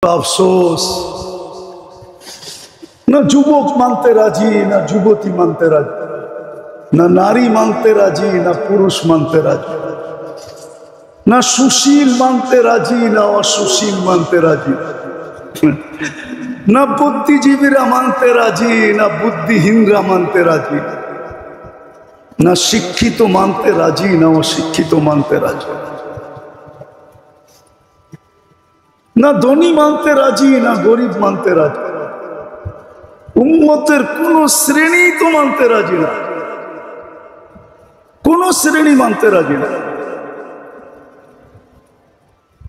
अफसोस ना युवक मानते राजी ना युवती मानते राजी ना नारी मानते राजी ना पुरुष मानते राजी ना सुशील मानते राजी ना असुशील मानते राजी ना बुद्धिजीवीरा मानते राजी ना बुद्धिहीनरा मानते राजी ना शिक्षित मानते राजी ना अशिक्षित मानते राजी ना धनी मानते राजी ना गरीब मानते राजी उम्मतेर कोनो श्रेणी तो मानते राजी ना कोनो श्रेणी मानते राजी ना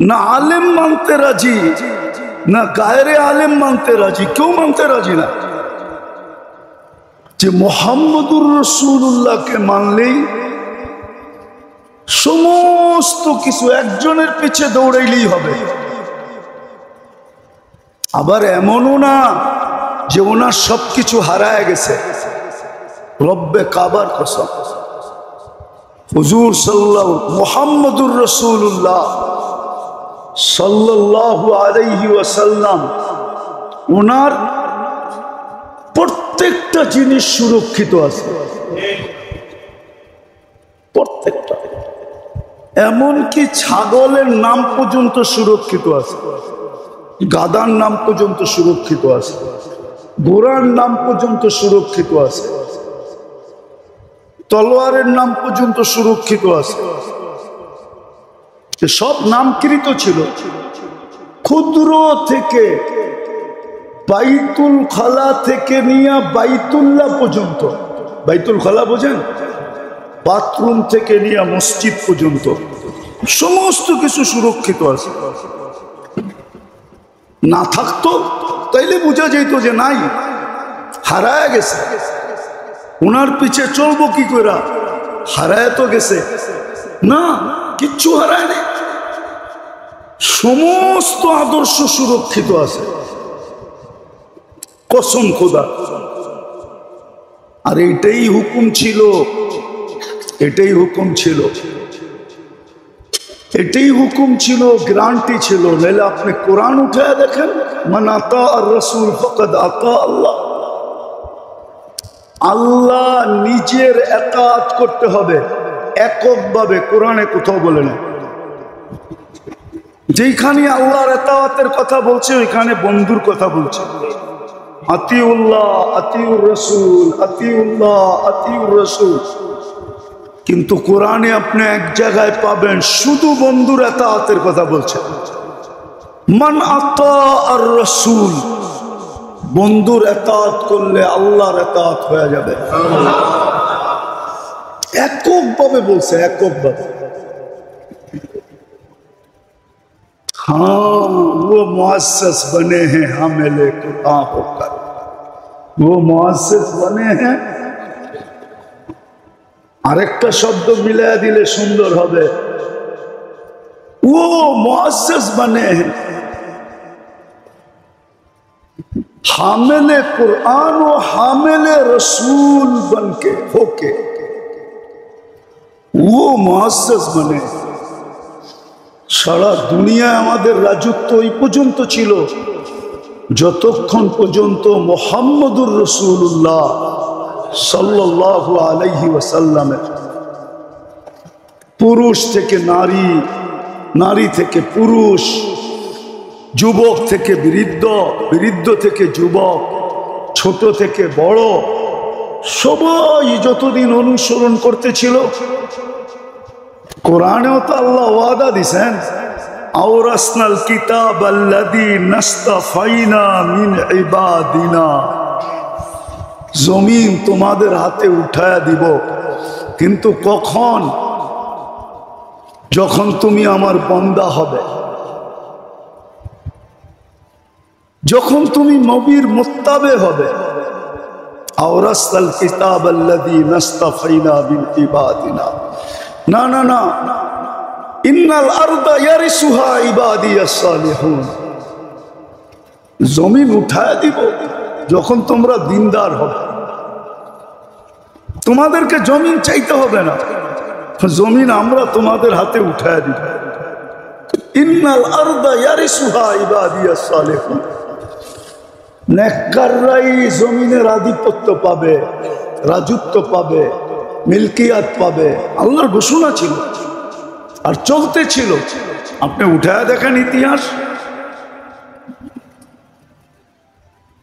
ना आलेम मानते राजी ना गायरे आलेम मानते राजी क्यों मानते राजी ना जे मुहम्मदुर रसूलुल्लाह के मानलेई समस्त किछु एकजनेर पिछे दौड़ाइलेई होबे আবার এমনও না যে ওনার সবকিছু হারায় গেছে রব্বে কাবার কসম হুজুর সাল্লাল্লাহু মুহাম্মদুর রাসূলুল্লাহ সাল্লাল্লাহু আলাইহি ওয়াসাল্লাম ওনার প্রত্যেকটা জিনিস সুরক্ষিত আছে প্রত্যেকটা এমনকি ছাগলের নাম পর্যন্ত সুরক্ষিত আছে গাদার নাম পর্যন্ত সুরক্ষিত আছে ঘোড়ার নাম পর্যন্ত সুরক্ষিত আছে তলোয়ারের নাম পর্যন্ত সুরক্ষিত আছে সব নামকৃত ছিল ক্ষুদ্র থেকে বাইতুল খালা থেকে নিয়ে বাইতুল্লাহ পর্যন্ত বাইতুল খালা বোঝেন বাথরুম থেকে নিয়ে মসজিদ পর্যন্ত সমস্ত কিছু সুরক্ষিত আছে না থাকতো তাইলে বোঝা যেত যে নাই হারায় গেছে ওনার পিছে চলবো কি করে হারায় তো গেছে না কিচ্ছু হারায় নেই সমস্ত আদর্শ সুরক্ষিত আছে কসম খোদা আর এটাই হুকুম ছিল এটাই হুকুম ছিল এটাই হুকুম ছিল গ্যারান্টি ছিল নাহলে আপনি কোরআন উঠায় দেখেন মান আতা আর রাসূল ফাকাদ আতা আল্লাহ আল্লাহ নিজের ইতাআত করতে হবে এককভাবে কোরআনে কোথাও বলে না যেখানে আল্লাহর ইতাআতের কথা বলছে ওইখানে বন্ধুর কথা বলছে আতিউল্লাহ আতিউর রাসূল আতিউল্লাহ আতিউর রাসূল কিন্তু কোরআনে আপনি এক জায়গায় পাবেন শুধু বন্ধুর ইতাআতের কথা বলছে মান আতা আর রাসূল বন্ধুর ইতাআত করলে আল্লাহর ইতাআত হয়ে যাবে এককভাবে বলছে এককভাবে हाँ वो मुअस्सिस बने हैं हामिले कुरान होकर वो मुअस्सिस बने हैं আরেকটা শব্দ মিলায়া দিলে সুন্দর হবে ও মুআসসিস বনে हैं हामिले कुरान व हामिले रसूल बनके होके वो मुअस्सिस बने সারা দুনিয়ায় আমাদের রাজত্ব এই পর্যন্ত ছিল যতক্ষণ পর্যন্ত মুহাম্মদুর রাসূলুল্লাহ সাল্লাল্লাহু আলাইহি ওয়াসাল্লামের পুরুষ থেকে নারী নারী থেকে পুরুষ যুবক থেকে বৃদ্ধ বৃদ্ধ থেকে যুবক ছোট থেকে বড় সবাই যতদিন অনুসরণ করতেছিল কোরআনেও তো আল্লাহ ওয়াদা দিয়েছেন আওরাসনাল কিতাবাল্লাযী নাস্তাফাইনা মিন ইবাদিনা জমিন তোমাদের হাতে উঠায়া দিব কিন্তু কখন যখন তুমি আমার বান্দা হবে যখন তুমি নবীর মুত্তাবে হবে আওরাসনাল কিতাবাল্লাযী নাস্তাফাইনা মিন ইবাদিনা না না না ইন্নাল আরদা ইয়ারিসুহা ইবাদিয়াস সালিহুন জমিন উঠায়া দিব যখন তোমরা দিনদার হবে তোমাদেরকে জমিন চাইতে হবে না জমিন আমরা তোমাদের হাতে উঠায়া দিব ইন্নাল আরদা ইয়ারিসুহা ইবাদিয়াস সালিহুন। নেককাররাই জমিনের আধিপত্য পাবে, রাজত্ব পাবে, মিলকিয়াত পাবে। আল্লাহর ঘোষণা ছিল আর চলতে ছিল। আপনি উঠায় দেখেন ইতিহাস।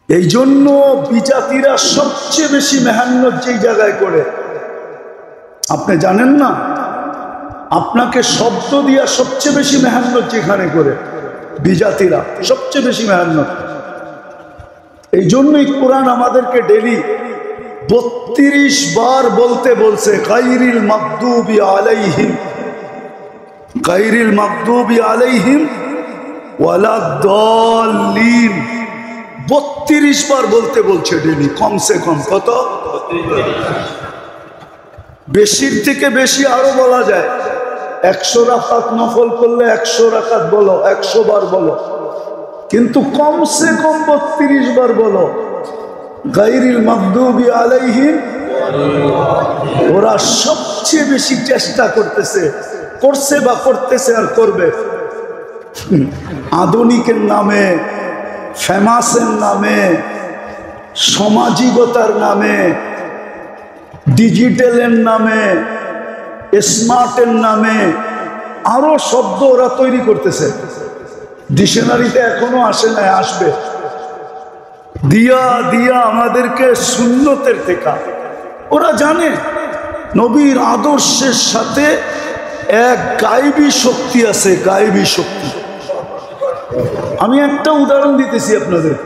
এই জন্য বিজাতিরা সবচেয়ে বেশি মেহান্নত যেই জায়গায় করে আপনি জানেন না, আপনাকে শব্দ দিয়া সবচেয়ে বেশি মেহান্নত যেখানে করে বিজাতিরা সবচেয়ে বেশি মেহান্নত। এই জন্যই কোরআন আমাদেরকে ডেলি 32 বার বলতে বলছে গায়রিল মাগদুবি আলাইহিম, গায়রিল মাগদুবি আলাইহিম ওয়ালাদ-দাল্লিন। 32 বার বলতে বলছে ডেলি, কমসে কম। কত? বেশির থেকে বেশি আরো বলা যায়। 100 রাকাত নফল করলে 100 রাকাত বলো, 100 বার বলো, কিন্তু কমসে কম 32 বার বলো গায়রিল মাগদুবি আলাইহিম। ওরা সবচেয়ে বেশি চেষ্টা করতেছে, করছে বা করতেছে আর করবে আধুনিকের নামে, ফেমাসের নামে, সামাজিকতার নামে, ডিজিটালের নামে, স্মার্টের নামে আরো শব্দ ওরা তৈরি করতেছে। ডিকশনারিতে এখনো আসে নাই, আসবে। দিয়া দিয়া আমাদেরকে সুন্নতের থেকে। ওরা জানে নবীর আদর্শের সাথে এক গায়েবী শক্তি আছে, গায়েবী শক্তি। আমি একটা উদাহরণ দিতেছি আপনাদের।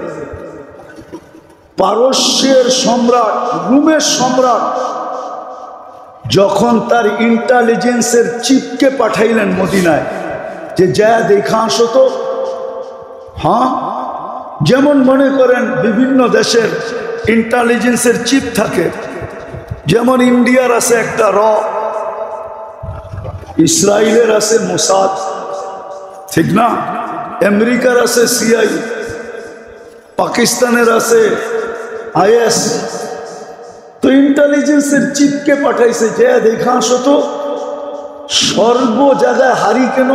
পারস্যের সম্রাট, রোমের সম্রাট যখন তার ইন্টেলিজেন্সের চিফকে পাঠাইলেন মদিনায় যে যা দেখা আসো তো, হ্যাঁ, যেমন মনে করেন বিভিন্ন দেশের ইন্টেলিজেন্সের চিফ থাকে, যেমন ইন্ডিয়ার আছে একটা র, ইসরায়েলের আছে মোসাদ, ঠিক না? আমেরিকার আছে সিআই, পাকিস্তানের আছে আইএস। তো ইন্টেলিজেন্সের চিফকে পাঠাইছে যে দেখা আসো তো। সর্ব জায়গায় হারি কেন?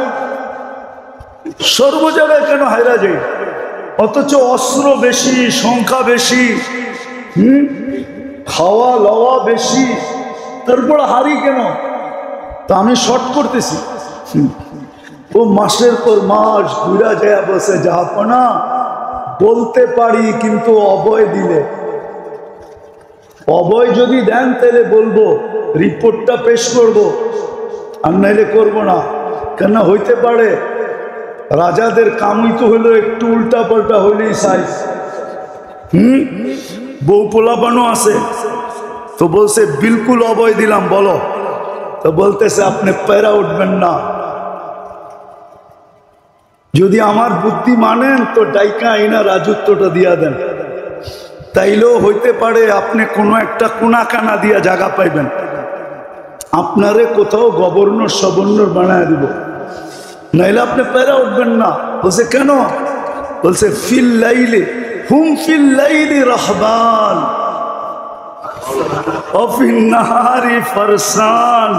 সর্ব জায়গায় কেন হারা যায়? অথচ অস্ত্র বেশি, সংখ্যা বেশি, খাওয়া লওয়া বেশি, তারপর হারি কেন? তা আমি শর্ট করতেছি। ও মাসের পর মাস ঘুরা যায় বসে, জাহাপনা বলতে পারি কিন্তু অভয় দিলে, অভয় যদি দেন তাহলে বলবো, রিপোর্টটা পেশ করব, আর নাইলে করবো না। কেন? হইতে পারে রাজাদের কামই তো হইলো একটু উল্টা পাল্টা হইলেই সাইজ। বউ পোলাপানো আছে, তো বলছে বিলকুল অভয় দিলাম, বলো। তো বলতেছে আপনি প্যারা উঠবেন না, যদি আমার বুদ্ধি মানেন তো ডাইকা আইনা রাজত্বটা দিয়া দেন, তাইলেও হইতে পারে আপনি কোনো একটা কোনাকানা দিয়া জায়গা পাইবেন, আপনারে কোথাও গভর্নর সবর্ণর বানায় দিব, নাইলে আপনি প্যারা উঠবেন না। বলছে কেন? বলছে ফিল লাইলি হুম ফিল লাইলি রাহবান অফিন নাহারি ফারসান।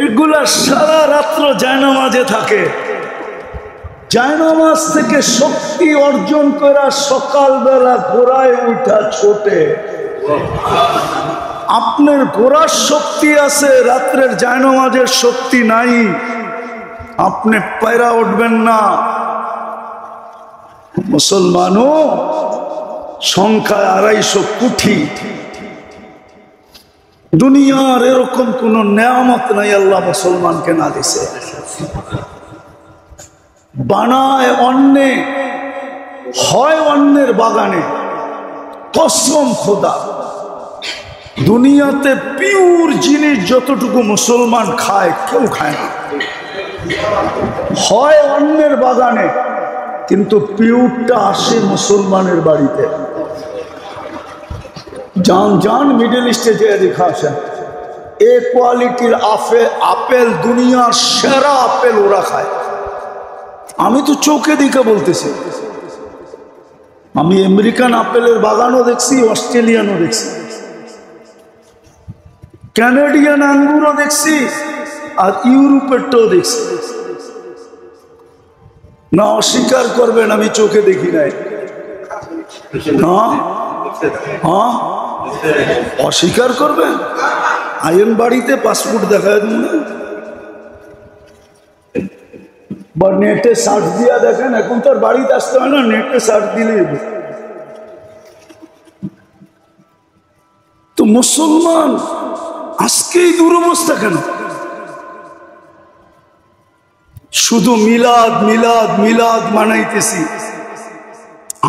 এগুলা সারা রাত্র জায়নামাজে থাকে, জায়নামাজ থেকে শক্তি অর্জন করা সকালবেলা ঘোড়ায় উঠা ছোটে। আপনার ঘোড়ার শক্তি আছে, রাত্রের জায়নামাজের শক্তি নাই, আপনি পায়রা উঠবেন না। মুসলমানও সংখ্যায় 250 কোটি, দুনিয়ার এরকম কোন নেয়ামত নাই আল্লাহ মুসলমানকে না দিছে। বানায় অন্যে, হয় অন্যের বাগানে। কসম খোদা, দুনিয়াতে পিওর জিনিস যতটুকু মুসলমান খায় কেউ খায় না। হয় অন্যের বাগানে, কিন্তু পিওরটা আসে মুসলমানের বাড়িতে। যান যান মিডল ইস্টে যে দেখা আসেন, এ কোয়ালিটির আপেল, দুনিয়ার সেরা আপেল ওরা খায়। আমি তো চোখে দিকে বলতেছি, আমি আমেরিকান আপেলের বাগানও দেখছি, অস্ট্রেলিয়ানও দেখছি, কানাডিয়ান আঙ্গুরও দেখছি, আর ইউরোপেরটাও দেখছি। না অস্বীকার করবেন আমি চোখে দেখি নাই? হ্যাঁ, অস্বীকার করবেন? আইন বাড়িতে পাসপোর্ট দেখায় দিন না, বা নেটে সার্চ দিয়া দেখেন। এখন তো আর বাড়িতে আসতে হয় না, নেটে সার্চ দিলেই। তো মুসলমান আজকেই দুরবস্থা কেন? শুধু মিলাদ মিলাদ মিলাদ মানাইতেছি,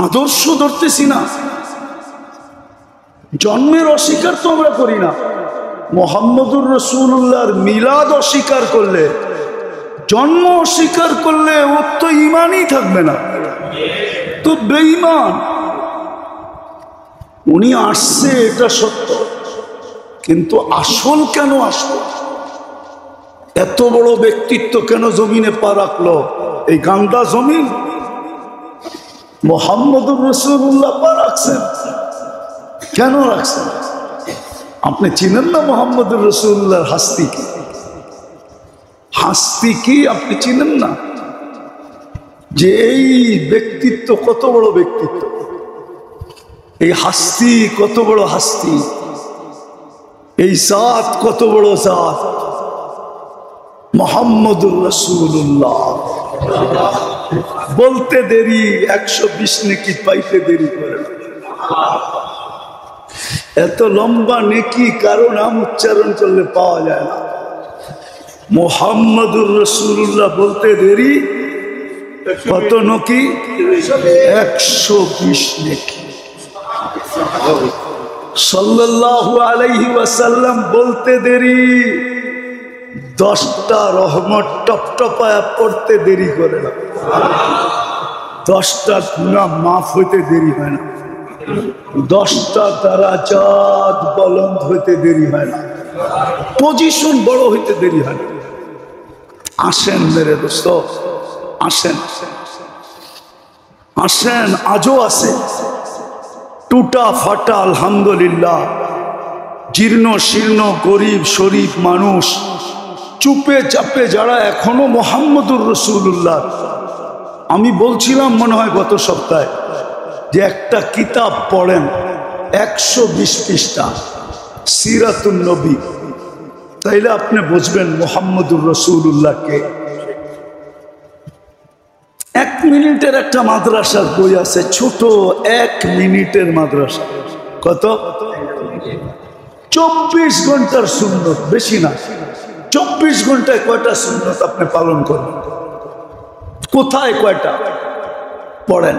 আদর্শ ধরতেছি না। জন্মের অস্বীকার তো আমরা করি না। মুহাম্মদুর রাসূলুল্লাহর মিলাদ অস্বীকার করলে, জন্ম অস্বীকার করলে ওর তো ইমানই থাকবে না, তো বেঈমান। উনি আসছে এটা সত্য, কিন্তু আসল কেন আসলো? এত বড় ব্যক্তিত্ব কেন জমিনে পা রাখলো? এই গান্দা জমিন মুহাম্মদুর রাসূলুল্লাহ পা রাখছেন, কেন রাখছেন? আপনি চিনেন না মুহাম্মদুর রাসূলুল্লাহর হাস্তি কি? হাস্তি কি আপনি চিনেন না? যে এই ব্যক্তিত্ব কত বড় ব্যক্তিত্ব, এই হাস্তি কত বড় হাস্তি, এই জাত কত বড় জাত, মুহাম্মদুর রাসূলুল্লাহ। বলতে দেরি 120 নেকি পাইতে দেরি করে না। এত লম্বা নেকি কারো নাম উচ্চারণ করলে পাওয়া যায় না। মুহাম্মদুর রাসূলুল্লাহ বলতে দেরি কত নেকি? 120 নেকি। সাল্লাল্লাহু আলাইহি ওয়াসাল্লাম বলতে দেরি 10টা রহমত টপটপায়া পড়তে দেরি করে না, 10টা গুনাহ মাফ হইতে দেরি হয় না, 10টা দারাজাত বুলন্দ হইতে দেরি হয় না, পজিশন বড় হইতে দেরি হয় না। আসেন মেরে দোস্ত, আসেন আসেন, আজও আছে। টুটা ফাটা আলহামদুলিল্লাহ, জীর্ণ শীর্ণ গরিব শরীফ মানুষ চুপে চাপে যারা এখনো মুহাম্মদুর রাসূলুল্লাহ। আমি বলছিলাম মনে হয় গত সপ্তাহে যে একটা কিতাব পড়েন 120 পৃষ্ঠা সিরাতুন নবী, তাইলে আপনি বুঝবেন মুহাম্মদুর রাসূলুল্লাহকে। 1 মিনিটের একটা মাদ্রাসার বই আছে, ছোট 1 মিনিটের মাদ্রাসা। কত? 24 ঘন্টার সুন্নত, বেশি না। 24 ঘন্টায় কয়টা সুন্নত আপনি পালন করেন? কোথায় কয়টা পড়েন?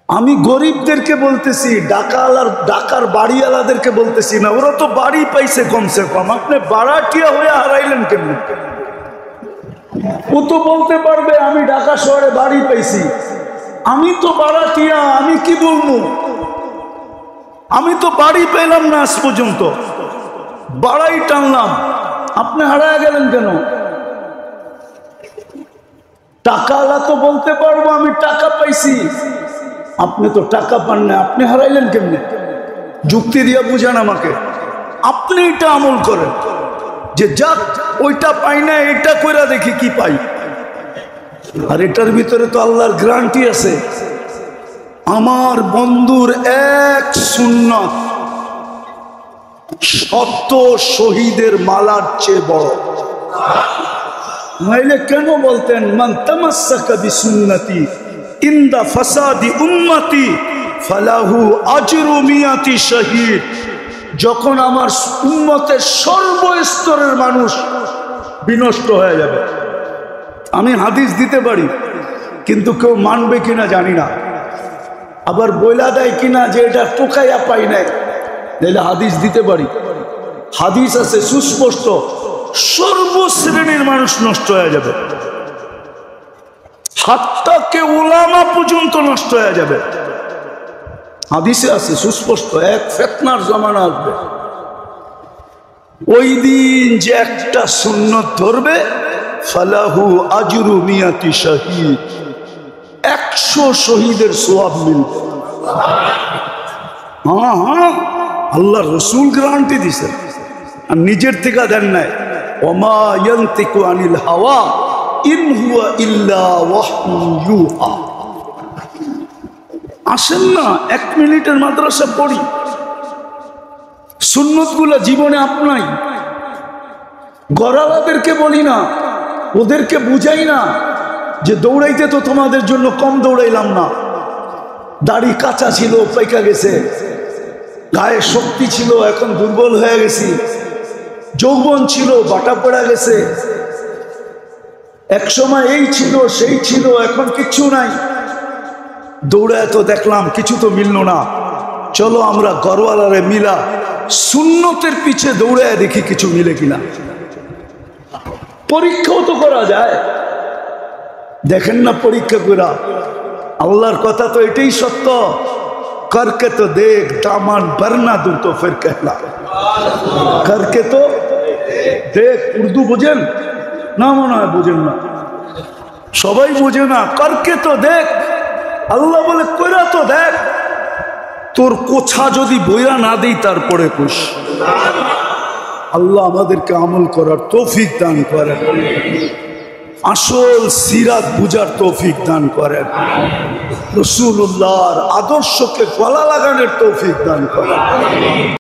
আমি গরিবদেরকে বলতেছি, ঢাকার বাড়িওয়ালাদেরকে বলতেছি না, ওরা তো বাড়ি পাইছে কমসে কম। আপনি বাড়াটিয়া হয়ে হারাইলেন কেমন? ও তো বলতে পারবে আমি ঢাকা শহরে বাড়ি পাইছি, আমি তো বাড়াটিয়া, আমি কি বলবো? আমি তো বাড়ি পেলাম না আজ পর্যন্ত, বাড়াই টানলাম। আপনি হারায় গেলেন কেন? টাকাওয়ালা তো বলতে পারবো আমি টাকা পাইছি, আপনি তো টাকা পান না, আপনি হারাইলেন কেমনে? যুক্তি দিয়া বুঝান আমাকে। আপনি এটা আমল করেন যে যাক ওইটা পাই না, এটা কইরা দেখি কি পাই। আর এটার ভিতরে তো আল্লাহর গ্যারান্টি আছে। আমার বন্ধুর এক সুন্নাত 100 শহীদের মালার চেয়ে বড়। নাইলে কেন বলতেন মান তামাসসাকা বিসুন্নতি ইনদা ফাসাদি উম্মতি ফালাহু আজরু মিয়াতি শহীদ। যখন আমার উম্মতের সর্বস্তরের মানুষ বিনষ্ট হয়ে যাবে, আমি হাদিস দিতে পারি, কিন্তু কেউ মানবে কিনা জানি না। আবার বইলা দেয় কিনা যে এটা টোকাইয়া পাই নাই, নাইলে হাদিস দিতে পারি। হাদিস আছে সুস্পষ্ট, সর্বশ্রেণীর মানুষ নষ্ট হয়ে যাবে, হাত্তাকে উলামা পর্যন্ত নষ্ট হয়ে যাবে। হাদিসে আছে সুস্পষ্ট, এক ফিতনার জামানা আসবে, ওই দিন যে একটা সুন্নত ধরবে ফালাহু আজরু মিয়াতি শহীদ, 100 শহীদের সওয়াব মিলবে। হ্যাঁ, আল্লাহ রসুল গ্যারান্টি দিছেন, আর নিজের থেকে দেন নাই। ওমা ইয়ান্তিকু আনিল হাওয়া ইন হুয়া ইল্লা ওয়াহয়ুন ইউহা। আসেন না 1 মিনিটের মাদ্রাসা পড়ি, সুন্নতগুলো জীবনে আপনাই। গরালাদেরকে বলি না, ওদেরকে বুঝাই না যে দৌড়াইতে তো তোমাদের জন্য কম দৌড়াইলাম না। দাড়ি কাঁচা ছিল, পাইকা গেছে, গায়ে শক্তি ছিল, এখন দুর্বল হয়ে গেছি। যৌবন ছিল, বাটা পড়া গেছে। এক সময় এই ছিল, সেই ছিল, এখন কিচ্ছু নাই। দৌড়ায় তো দেখলাম কিছু তো মিলল না। চলো আমরা গরওয়ালারে মিলা সুন্নতের পিছে দৌড়ায় দেখি কিছু মিলে কিনা। পরীক্ষাও তো করা যায়, দেখেন না পরীক্ষা করা। আল্লাহর কথা তো এটাই সত্য, করকে তো দেখ দামান বরনা দু তো ফির कहला। করকে তো দেখ, উর্দু বোঝেন না? মনে হয় বোঝেন না, সবাই বোঝে না। করকে তো দেখ, আল্লাহ বলে কইরা তো দেখ। তোর কোছা যদি বইরা না দেই তারপরে কুশ। আল্লাহ আমাদেরকে আমল করার তৌফিক দান করেন, আসল সিরাত বুঝার তৌফিক দান করেন, রাসূলুল্লাহর আদর্শকে গলা লাগানোর তৌফিক দান করেন।